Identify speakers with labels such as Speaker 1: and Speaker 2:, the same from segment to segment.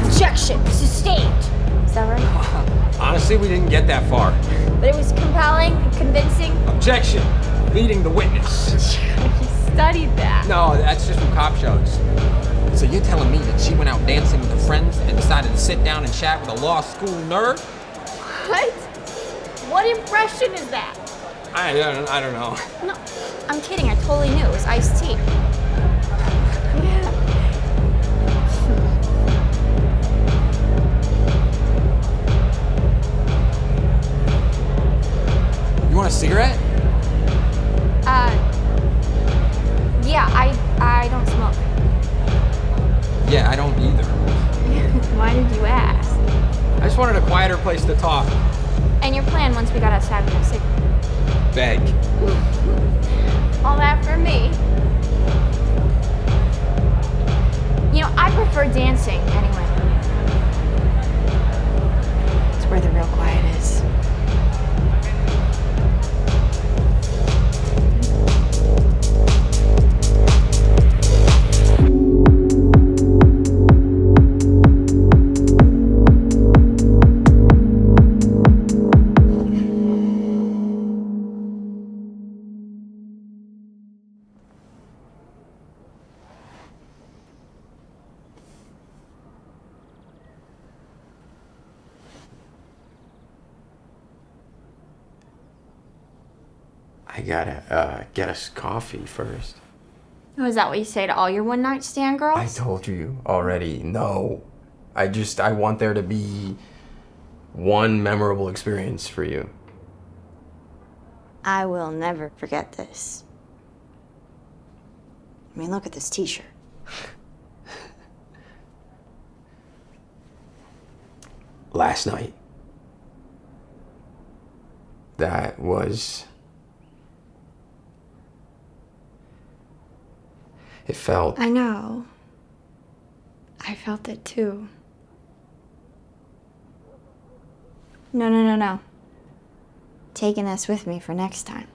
Speaker 1: Objection! Sustained! Is that right?
Speaker 2: Honestly, we didn't get that far.
Speaker 1: But it was compelling and convincing.
Speaker 2: Objection! Leading the witness.
Speaker 1: You studied that.
Speaker 2: No, that's just from cop shows. So you're telling me that she went out dancing with her friends and decided to sit down and chat with a law school nerd?
Speaker 1: What? What impression is that?
Speaker 2: I don't know.
Speaker 1: No, I'm kidding. I totally knew. It was iced tea. Yeah.
Speaker 2: You want a cigarette?
Speaker 1: Yeah, I don't smoke.
Speaker 2: Yeah, I don't either.
Speaker 1: Why did you ask?
Speaker 2: I just wanted a quieter place to talk.
Speaker 1: And your plan once we got outside with a cigarette?
Speaker 2: Beg.
Speaker 1: All that for me. You know, I prefer dancing anyway. It's where the real quiet is.
Speaker 3: I gotta get us coffee first.
Speaker 1: Oh, is that what you say to all your one-night stand girls?
Speaker 3: I told you already, no. I want there to be one memorable experience for you.
Speaker 4: I will never forget this. I mean, look at this t-shirt.
Speaker 3: Last night. That was... It felt...
Speaker 4: I know. I felt it too. No. Taking this with me for next time.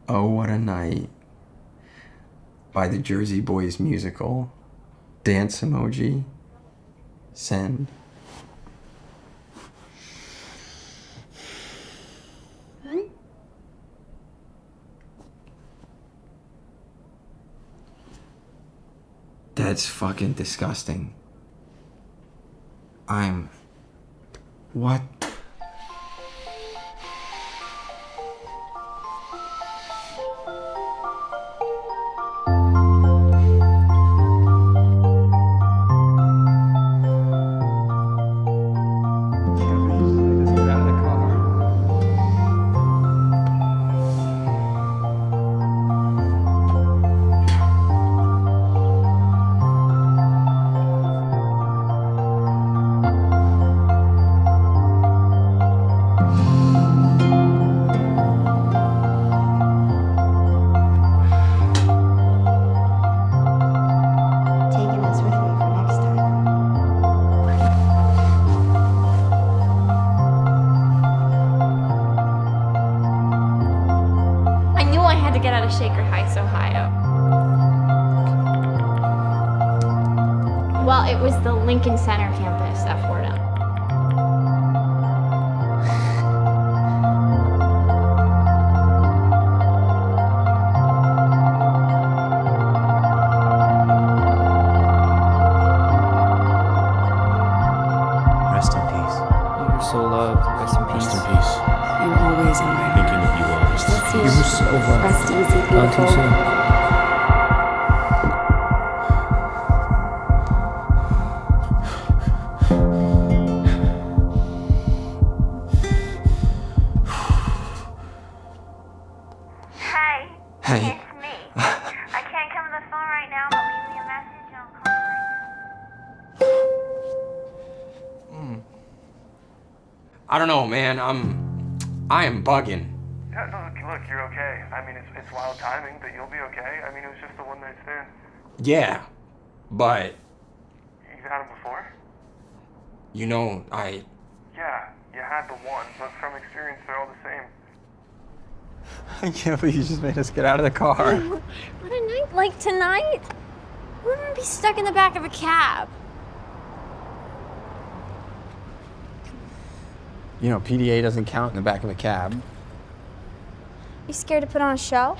Speaker 3: Oh, What a Night by the Jersey Boys musical. Dance emoji. Send. That's fucking disgusting. What?
Speaker 1: Shaker Heights, Ohio. Well, it was the Lincoln Center campus at Fordham.
Speaker 5: Rest in peace.
Speaker 6: You were so loved. Rest in peace.
Speaker 5: Rest in peace.
Speaker 7: You're always in my heart.
Speaker 5: Thinking of you always.
Speaker 7: You
Speaker 6: were so loved.
Speaker 7: Rest easy,
Speaker 6: Gone too
Speaker 7: beautiful.
Speaker 6: soon.
Speaker 3: I don't know, man. I am bugging.
Speaker 8: Yeah, no, look, you're okay. I mean, it's wild timing, but you'll be okay. I mean, it was just a one-night stand.
Speaker 3: Yeah, but
Speaker 8: You've had them before?
Speaker 3: you know,
Speaker 8: Yeah, you had the one, but from experience, they're all the same.
Speaker 6: I can't believe you just made us get out of the car.
Speaker 1: What a night like tonight. We wouldn't be stuck in the back of a cab.
Speaker 6: You know, PDA doesn't count in the back of a cab.
Speaker 1: You scared to put on a show?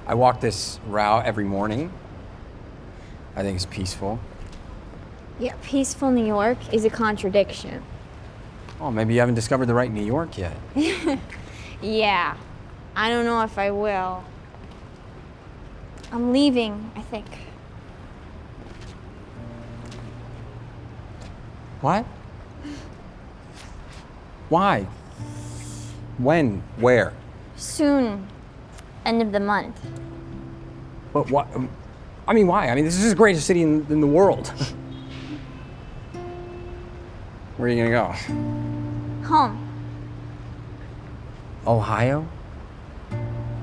Speaker 6: I walk this route every morning. I think it's peaceful.
Speaker 1: Yeah, peaceful New York is a contradiction.
Speaker 6: Oh, maybe you haven't discovered the right New York yet.
Speaker 1: Yeah, I don't know if I will. I'm leaving, I think.
Speaker 6: What? Why? When? Where?
Speaker 1: Soon. End of the month.
Speaker 6: But what? I mean, why? I mean, this is the greatest city in the world. Where are you gonna go?
Speaker 1: Home.
Speaker 6: Ohio?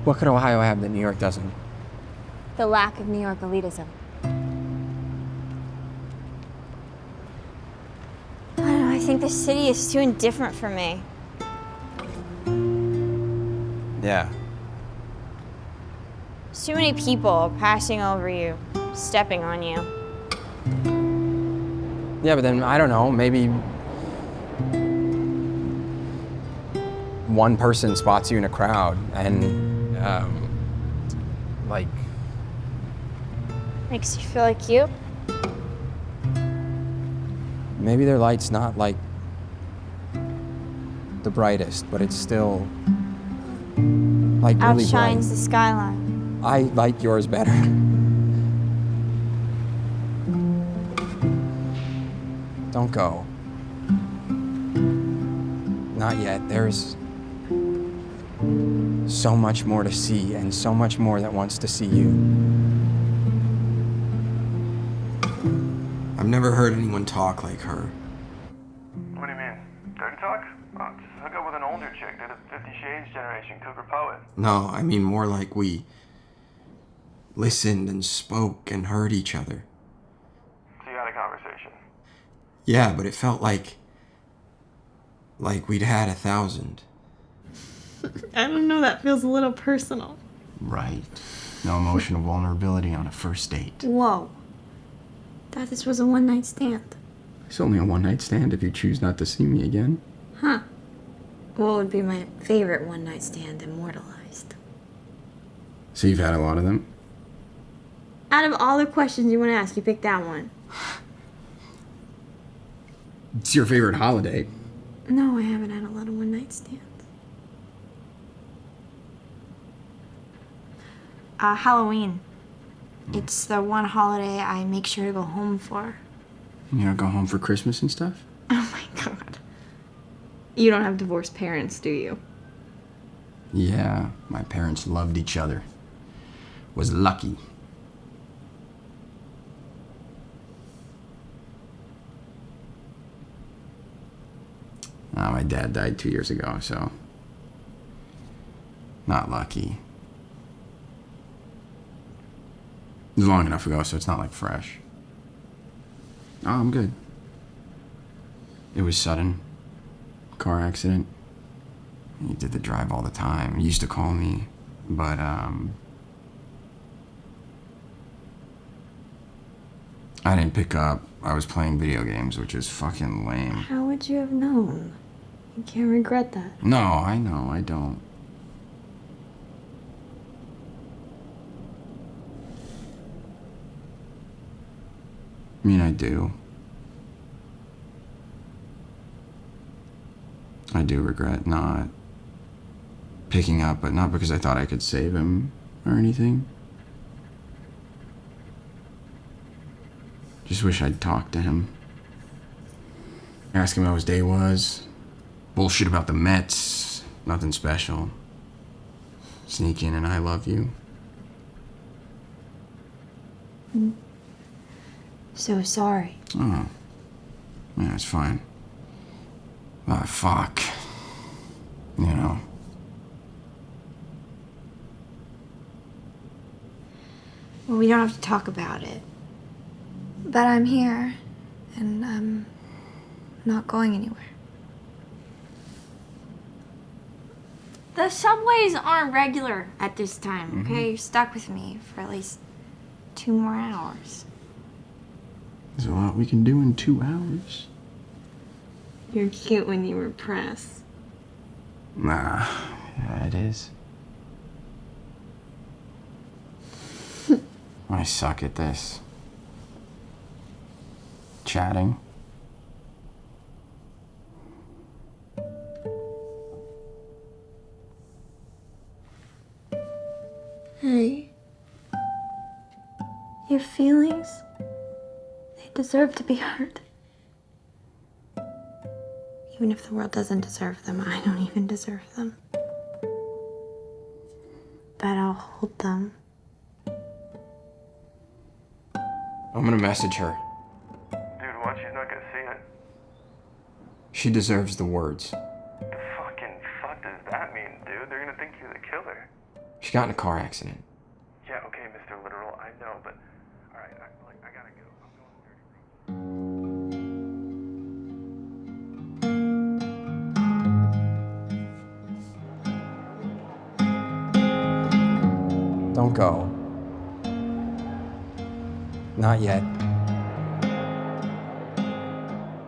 Speaker 6: What could Ohio have that New York doesn't?
Speaker 1: The lack of New York elitism. I don't know, I think the city is too indifferent for me.
Speaker 6: Yeah.
Speaker 1: Too many people passing over you, stepping on you.
Speaker 6: Yeah, but then, I don't know, maybe one person spots you in a crowd and, like,
Speaker 1: Makes you feel like you.
Speaker 6: maybe their light's not like the brightest, but it's still like really
Speaker 1: Outshines
Speaker 6: bright.
Speaker 1: the skyline.
Speaker 6: I like yours better. Don't go. Not yet. There's so much more to see and so much more that wants to see you.
Speaker 3: I've never heard anyone talk like her.
Speaker 8: What do you mean? Dirty talk? Oh, just hook up with an older chick. They're the 50 Shades generation, cougar poet.
Speaker 3: No, I mean more like we listened and spoke and heard each other.
Speaker 8: So you had a conversation.
Speaker 3: Yeah, but it felt like we'd had 1,000.
Speaker 9: I don't know, that feels a little personal.
Speaker 3: Right. No emotional vulnerability on a first date.
Speaker 9: Whoa. Thought this was a one-night stand.
Speaker 3: It's only a one-night stand if you choose not to see me again.
Speaker 9: Huh. What would be my favorite one-night stand immortalized?
Speaker 3: So you've had a lot of them?
Speaker 9: Out of all the questions you want to ask, you picked that one.
Speaker 3: It's your favorite holiday.
Speaker 9: No, I haven't had a lot of one-night stands. Halloween. It's the one holiday I make sure to go home for.
Speaker 3: You don't go home for Christmas and stuff?
Speaker 9: Oh my god. You don't have divorced parents, do you?
Speaker 3: Yeah, my parents loved each other. Was lucky. My dad died 2 years ago, so not lucky. It was long enough ago, so it's not like fresh. Oh, I'm good. It was sudden. Car accident. He did the drive all the time. He used to call me, but I didn't pick up. I was playing video games, which is fucking lame.
Speaker 9: How would you have known? You can't regret that.
Speaker 3: No, I know, I don't. I mean, I do. I do regret not picking up, but not because I thought I could save him or anything. Just wish I'd talked to him. Ask him how his day was. Bullshit about the Mets. Nothing special. Sneak in and I love you.
Speaker 9: So sorry.
Speaker 3: Oh. Yeah, it's fine. Ah, fuck. You know.
Speaker 9: Well, we don't have to talk about it. But I'm here, and I'm not going anywhere. The subways aren't regular at this time, okay? You're stuck with me for at least 2 more hours.
Speaker 3: There's a lot we can do in 2 hours.
Speaker 4: You're cute when you repress.
Speaker 3: Nah, yeah, it is. I suck at this. Chatting.
Speaker 9: Hey. Your feelings, they deserve to be heard. Even if the world doesn't deserve them, I don't even deserve them. But I'll hold them.
Speaker 3: I'm gonna message her.
Speaker 8: Dude, what? She's not gonna see it.
Speaker 3: She deserves the words.
Speaker 8: The fucking fuck does that mean, dude? They're gonna think you're the killer.
Speaker 3: She got in a car accident.
Speaker 8: Yeah, okay, Mr. Literal, I know, but... Alright, I gotta go. I'm going 30
Speaker 6: Don't go. Not yet.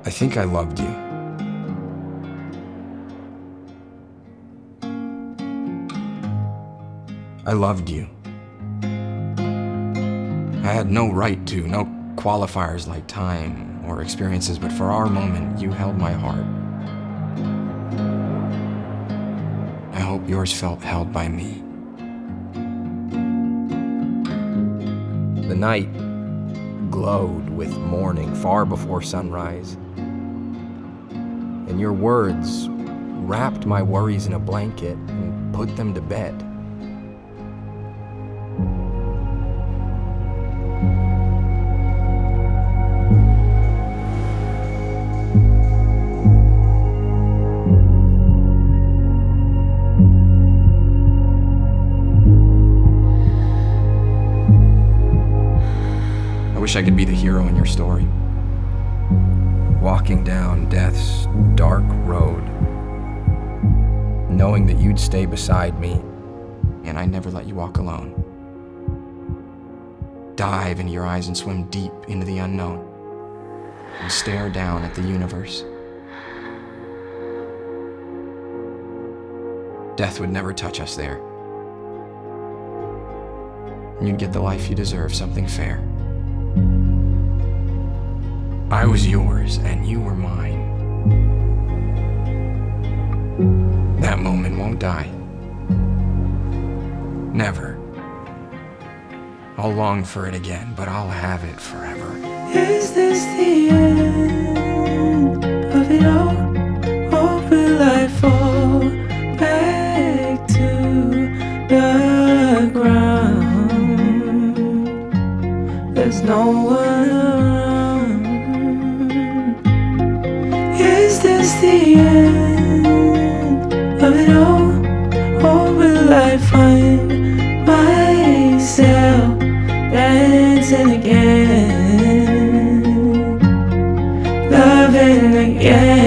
Speaker 3: I think I loved you. I loved you. I had no right to, no qualifiers like time or experiences, but for our moment, you held my heart. I hope yours felt held by me.
Speaker 6: The night glowed with morning far before sunrise. And your words wrapped my worries in a blanket and put them to bed.
Speaker 3: I wish I could be the hero in your story.
Speaker 6: Walking down death's dark road, knowing that you'd stay beside me.
Speaker 3: And I never let you walk alone. Dive into your eyes and swim deep into the unknown. And stare down at the universe. Death would never touch us there. And you'd get the life you deserve, something fair. I was yours and you were mine. That moment won't die. Never. I'll long for it again, but I'll have it forever.
Speaker 10: Is this the end of it all? Or will I fall back to the ground? There's no one around. Is this the end of it all? Or will I find myself dancing again, loving again?